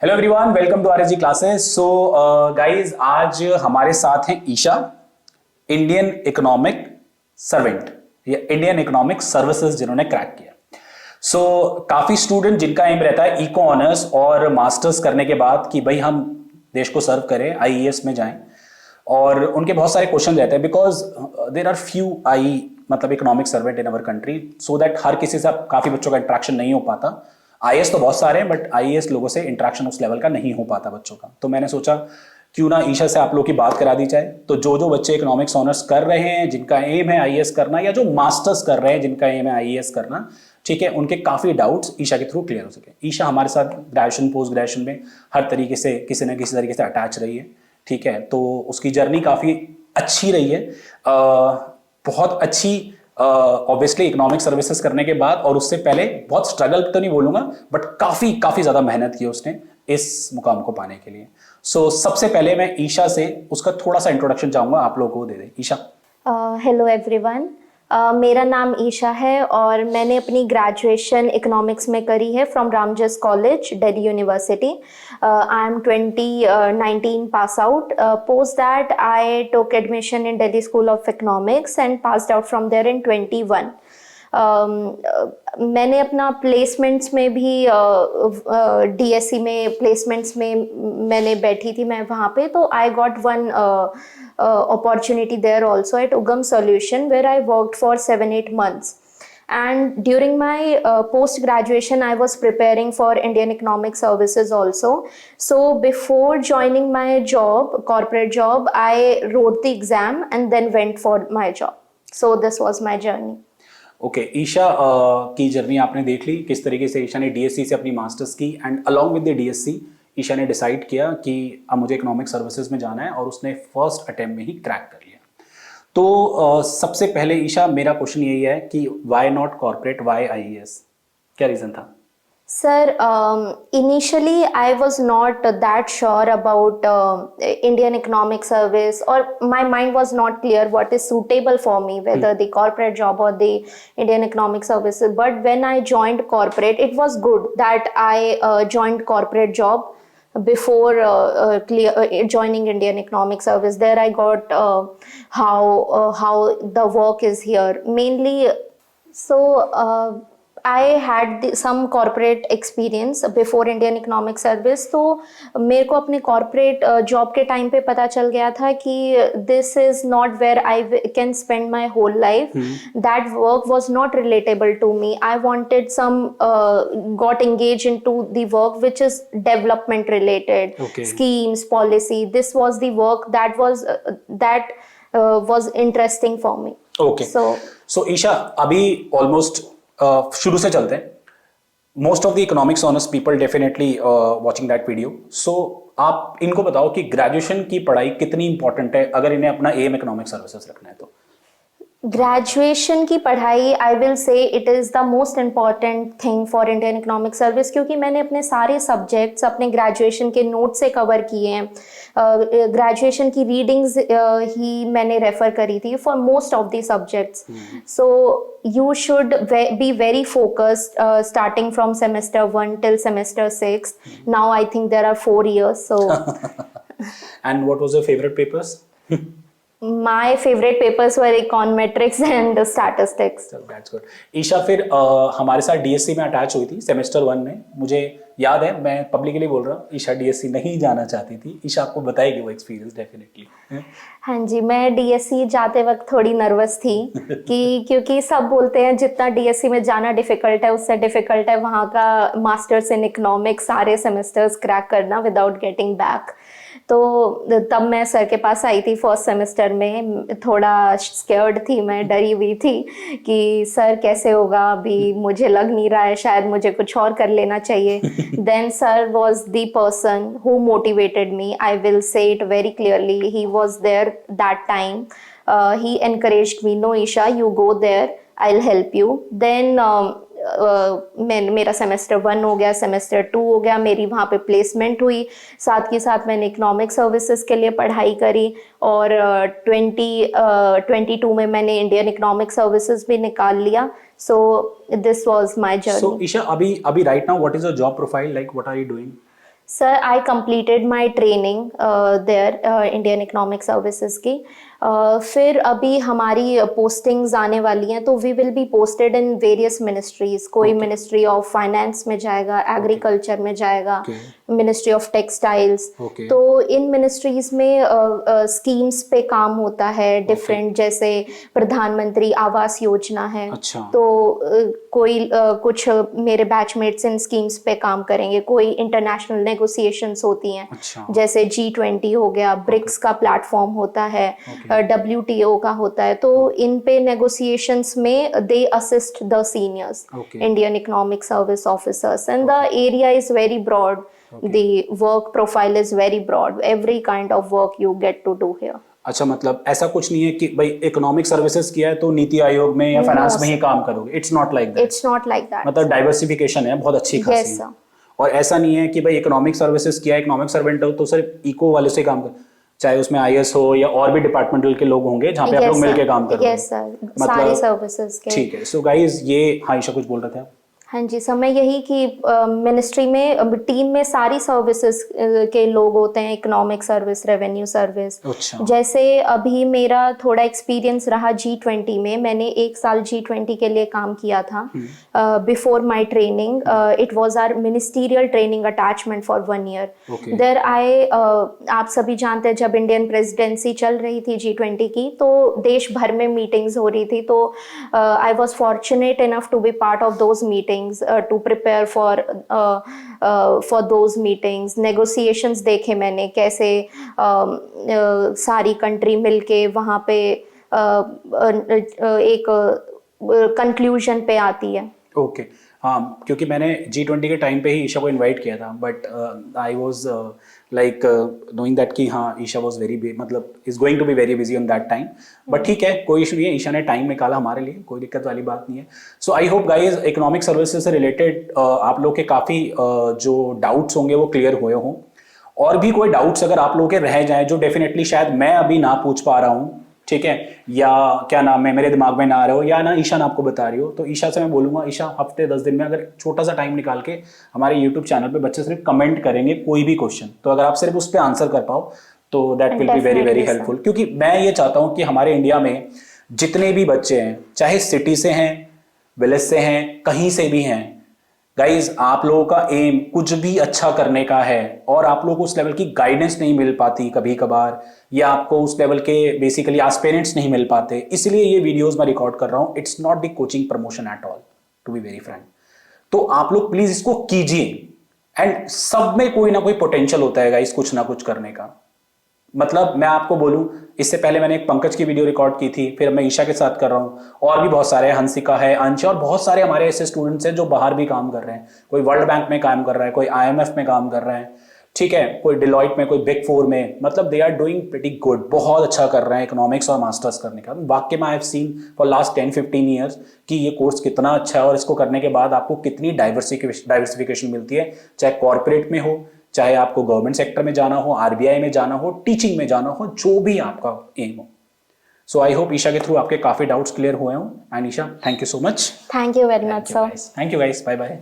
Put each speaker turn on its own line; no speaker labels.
Hello everyone, welcome to RSG classes. So guys, आज हमारे साथ हैं ईशा, इंडियन इकोनॉमिक सर्वेंट या इंडियन इकोनॉमिक सर्विसेज जिन्होंने क्रैक किया। सो काफी स्टूडेंट जिनका एम रहता है इको ऑनर्स और मास्टर्स करने के बाद कि भाई हम देश को सर्व करें, आईईएस में जाएं, और उनके बहुत सारे क्वेश्चन रहते हैं बिकॉज देर आर फ्यू मतलब economic servant in our country, so that हर किसी से काफी बच्चों का इंट्रैक्शन नहीं हो पाता। आईएएस तो बहुत सारे हैं बट आईएएस लोगों से इंटरेक्शन उस लेवल का नहीं हो पाता बच्चों का। तो मैंने सोचा क्यों ना ईशा से आप लोग की बात करा दी जाए। तो जो जो बच्चे इकोनॉमिक्स ऑनर्स कर रहे हैं, जिनका एम है आईएएस करना, या जो मास्टर्स कर रहे हैं जिनका एम है आईएएस करना, ठीक है, उनके काफी डाउट्स ईशा के थ्रू क्लियर हो सके। ईशा हमारे साथ ग्रेजुएशन पोस्ट ग्रेजुएशन में हर तरीके से किसी न किसी तरीके से अटैच रही है, ठीक है। तो उसकी जर्नी काफी अच्छी रही है, बहुत अच्छी। ऑब्वियसली इकोनॉमिक सर्विसेज करने के बाद और उससे पहले बहुत स्ट्रगल तो नहीं बोलूंगा बट काफी काफी ज्यादा मेहनत की उसने इस मुकाम को पाने के लिए। सो सबसे पहले मैं ईशा से उसका थोड़ा सा इंट्रोडक्शन चाहूंगा, आप लोगों को दे दे ईशा।
हेलो एवरीवन, मेरा नाम ईशा है और मैंने अपनी ग्रेजुएशन इकोनॉमिक्स में करी है from Ramjas college, Delhi university. I am 2019 pass out. Post that I took admission in Delhi school of economics and passed out from there in 21। मैंने अपना प्लेसमेंट्स में भी डीएससी में प्लेसमेंट्स में मैंने बैठी थी मैं वहाँ पे, तो I got one opportunity there also at Ugam Solution, where I worked for 7-8 months. And during my post graduation I was preparing for Indian Economic Services also. So before joining my job, corporate job, I wrote the exam and then went for my job. So this was my journey.
ओके, ईशा की journey आपने देख ली, किस तरीके से ईशा ने DSC से अपनी मास्टर्स की and along with the DSC Isha ने डिसाइड किया कि अब मुझे इकोनॉमिक सर्विसेज में जाना है और उसने फर्स्ट अटेम्प्ट में ही क्रैक कर लिया। तो सबसे पहले ईशा, मेरा क्वेश्चन यही है कि why not corporate, why IAS, क्या रीजन था?
Sir, initially I was not that sure about Indian Economic Service, or my mind was not clear what is suitable for me, whether the corporate job or the Indian Economic Services. But when I joined corporate, it was good that I joined corporate job before joining Indian Economic Service. There I got how the work is here mainly. So I had some corporate experience before Indian Economic Service, तो मेरे को अपने corporate job के time पे पता चल गया था कि this is not where I can spend my whole life. That work was not relatable to me. I wanted some got engaged into the work which is development related, schemes, policy. This was the work that was interesting for me.
Okay. So Isha, अभी almost शुरू से चलते हैं। Most of the economics honours people definitely watching that video. So आप इनको बताओ कि graduation की पढ़ाई कितनी इंपॉर्टेंट है अगर इन्हें अपना एम इकोनॉमिक सर्विसेज रखना है तो।
ग्रेजुएशन की पढ़ाई आई will say it is the most important thing for Indian economic service, क्योंकि मैंने अपने सारे सब्जेक्ट्स अपने ग्रेजुएशन के नोट से कवर किए हैं। ग्रेजुएशन की रीडिंग्स ही मैंने रेफर करी थी for most of the subjects. So you should be very focused starting from semester 1 till semester 6. Now I think there are 4 years. So
and what was your favorite papers?
My favorite papers were econometrics and statistics.
That's good. Isha फिर हमारे साथ DSC में attach हुई थी semester 1 में। मुझे याद है, मैं पब्लिकली बोल रहा हूँ, ईशा डीएससी नहीं जाना चाहती थी। ईशा आपको बताएगी वो एक्सपीरियंस डेफिनेटली।
हाँ जी, मैं डीएससी जाते वक्त थोड़ी नर्वस थी कि क्योंकि सब बोलते हैं जितना डीएससी में जाना डिफिकल्ट है उससे डिफिकल्ट है वहाँ का मास्टर्स इन इकोनॉमिक्स सारे सेमेस्टर्स क्रैक करना विदाउट गेटिंग बैक। तो तब मैं सर के पास आई थी फर्स्ट सेमेस्टर में, थोड़ा स्केर्ड थी, मैं डरी हुई थी कि सर कैसे होगा, अभी मुझे लग नहीं रहा है, शायद मुझे कुछ और कर लेना चाहिए। Then sir was the person who motivated me, I will say it very clearly, he was there that time, he encouraged me, no Isha you go there, I will help you. Then मेरा semester 1 हो गया, semester 2 हो गया, मेरी वहाँ पे placement हुई, साथ के साथ मैंने इकोनॉमिक सर्विसेज के लिए पढ़ाई करी और 2022 में मैंने इंडियन इकोनॉमिक सर्विसेज भी निकाल लिया। So this was my journey.
So Isha, अभी right now what is your job profile like, what are you doing?
Sir I completed my training there Indian economic services की। फिर अभी हमारी पोस्टिंग्स आने वाली हैं, तो we will be posted in various ministries. कोई मिनिस्ट्री ऑफ फाइनेंस में जाएगा, एग्रीकल्चर में जाएगा, मिनिस्ट्री ऑफ टेक्सटाइल्स। तो इन मिनिस्ट्रीज में स्कीम्स पे काम होता है डिफरेंट, जैसे प्रधानमंत्री आवास योजना है। तो कोई कुछ मेरे बैचमेट्स इन स्कीम्स पे काम करेंगे। कोई इंटरनेशनल नेगोशिएशंस होती हैं, जैसे G20 हो गया, ब्रिक्स का प्लेटफॉर्म होता है, WTO का होता है। तो इन पे नेगोशिएशंस में they assist the seniors Indian economic service officers, and the area is very broad. The work profile is very broad. Every kind of work you get to do here.
अच्छा, मतलब ऐसा कुछ नहीं है कि भाई इकोनॉमिक सर्विसेज किया है तो नीति आयोग में या फाइनेंस में ही काम करोगे। It's not like that.
It's not like that.
मतलब डाइवर्सिफिकेशन है बहुत अच्छी खासी।
Yes, sir.
और ऐसा नहीं है कि भाई इकोनॉमिक सर्विसेज किया, इकोनॉमिक सर्वेंट हो तो सिर्फ इको वाले से काम कर, चाहे उसमें IS हो या और भी डिपार्टमेंटल के लोग होंगे जहाँ पे आप लोग मिलके काम करोगे।
Yes, sir. सारी सर्विसेज के।
ठीक है। सो गाइज ये हाँ ईशा कुछ बोल रहे थे आप?
हाँ जी सर, मैं यही कि मिनिस्ट्री में टीम में सारी सर्विसेज के लोग होते हैं, इकोनॉमिक सर्विस, रेवेन्यू सर्विस। जैसे अभी मेरा थोड़ा एक्सपीरियंस रहा G20 में, मैंने 1 साल G20 के लिए काम किया था। Before my training it was our ministerial training attachment for 1 year. There आप सभी जानते हैं जब इंडियन प्रेसिडेंसी चल रही थी G20 की, तो देश भर में मीटिंग्स हो रही थी। तो I was fortunate enough to be part of those meetings, to prepare for those meetings. Negotiations देखे मैंने कैसे सारी कंट्री मिलके वहाँ पे एक कंक्लूजन पे आती है।
ओके हाँ, क्योंकि मैंने G20 के टाइम पे ही ईशा को इनवाइट किया था, but I was like knowing that कि हाँ ईशा वाज वेरी मतलब is going to be very busy on that time. But ठीक है, कोई इशू नहीं है, ईशा ने टाइम निकाला हमारे लिए, कोई दिक्कत वाली बात नहीं है। So I hope guys economic services से रिलेटेड आप लोग के काफ़ी जो डाउट्स होंगे वो क्लियर हुए हों। और भी कोई डाउट्स अगर आप लोग के रह जाएँ जो डेफिनेटली शायद मैं अभी ना पूछ पा रहा हूँ, ठीक है, या क्या नाम है मेरे दिमाग में ना आ रहे हो, या ना ईशा ने आपको बता रही हो, तो ईशा से मैं बोलूंगा ईशा हफ्ते 10 दिन में अगर छोटा सा टाइम निकाल के हमारे यूट्यूब चैनल पे बच्चे सिर्फ कमेंट करेंगे कोई भी क्वेश्चन, तो अगर आप सिर्फ उस पर आंसर कर पाओ तो that will be very very helpful. क्योंकि मैं ये चाहता हूँ कि हमारे इंडिया में जितने भी बच्चे हैं, चाहे सिटी से हैं, विलेज से हैं, कहीं से भी हैं, गाइज आप लोगों का एम कुछ भी अच्छा करने का है और आप लोगों को उस लेवल की गाइडेंस नहीं मिल पाती कभी कभार, या आपको उस लेवल के बेसिकली एस्पिरेंट्स नहीं मिल पाते, इसलिए ये वीडियोस मैं रिकॉर्ड कर रहा हूं। It's not the coaching promotion at all, to be very frank. तो आप लोग प्लीज इसको कीजिए, एंड सब में कोई ना कोई पोटेंशियल होता है गाइज कुछ ना कुछ करने का। मतलब मैं आपको बोलूं, इससे पहले मैंने एक पंकज की वीडियो रिकॉर्ड की थी, फिर मैं ईशा के साथ कर रहा हूं, और भी बहुत सारे, हंसिका है, अंश, और बहुत सारे हमारे ऐसे स्टूडेंट्स हैं जो बाहर भी काम कर रहे हैं। कोई वर्ल्ड बैंक में काम कर रहा है, कोई IMF में काम कर रहा है, ठीक है, कोई डिलॉइट में, कोई बिग 4 में, मतलब they are doing pretty good, बहुत अच्छा कर रहे हैं इकोनॉमिक्स और मास्टर्स करने का। वाकई में I have seen for last 10-15 years कि ये कोर्स कितना अच्छा है और इसको करने के बाद आपको कितनी डाइवर्सिफिकेशन मिलती है, चाहे कॉर्पोरेट में हो, चाहे आपको गवर्नमेंट सेक्टर में जाना हो, RBI में जाना हो, टीचिंग में जाना हो, जो भी आपका एम हो। सो आई होप ईशा के थ्रू आपके काफी डाउट्स क्लियर हुए हों। And Isha, thank you so much.
Thank you very much sir.
Thank you guys, bye bye.